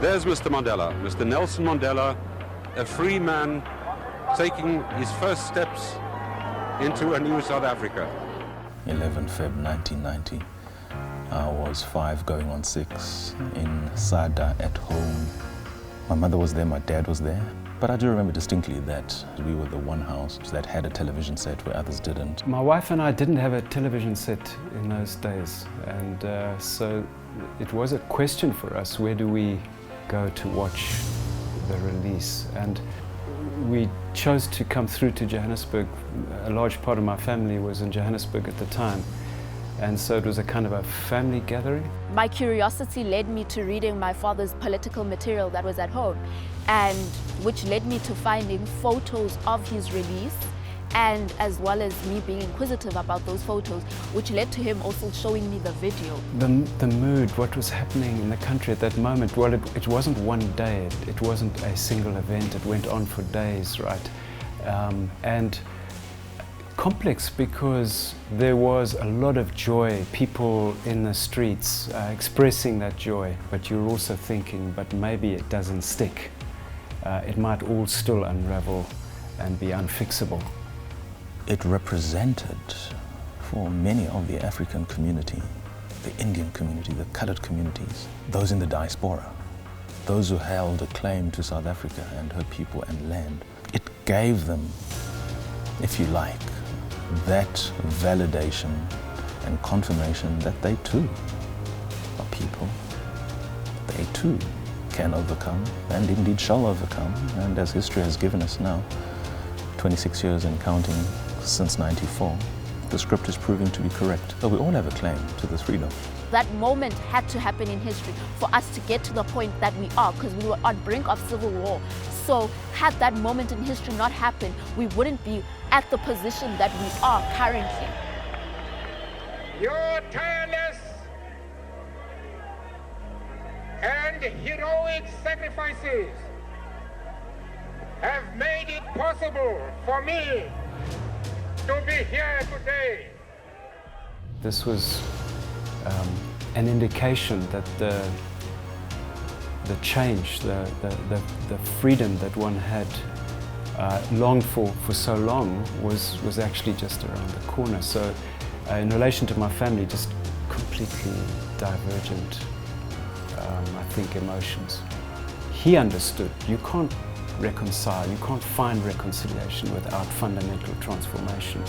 There's Mr. Mandela, Mr. Nelson Mandela, a free man taking his first steps into a new South Africa. 11 Feb 1990. I was 5 going on 6 in Sada at home. My mother was there, my dad was there. But I do remember distinctly that we were the one house that had a television set where others didn't. My wife and I didn't have a television set in those days, and so it was a question for us, where do we go to watch the release? And we chose to come through to Johannesburg. A large part of my family was in Johannesburg at the time, and so it was a kind of a family gathering. My curiosity led me to reading my father's political material that was at home, and which led me to finding photos of his release, and as well as me being inquisitive about those photos, which led to him also showing me the video. The mood, what was happening in the country at that moment, well, it wasn't one day, it wasn't a single event, it went on for days, right? And complex because there was a lot of joy, people in the streets expressing that joy, but you're also thinking, but maybe it doesn't stick. It might all still unravel and be unfixable. It represented for many of the African community, the Indian community, the colored communities, those in the diaspora, those who held a claim to South Africa and her people and land. It gave them, if you like, that validation and confirmation that they too are people. They too can overcome and indeed shall overcome. And as history has given us now, 26 years and counting since '94, the script is proving to be correct. So we all have a claim to this freedom. That moment had to happen in history for us to get to the point that we are, because we were on brink of civil war. So had that moment in history not happened, we wouldn't be at the position that we are currently. Your tireless and heroic sacrifices have made it possible for me to be here today. This was an indication that the change, the freedom that one had longed for so long was actually just around the corner. So in relation to my family, just completely divergent, I think, emotions. He understood you can't reconcile, you can't find reconciliation without fundamental transformation.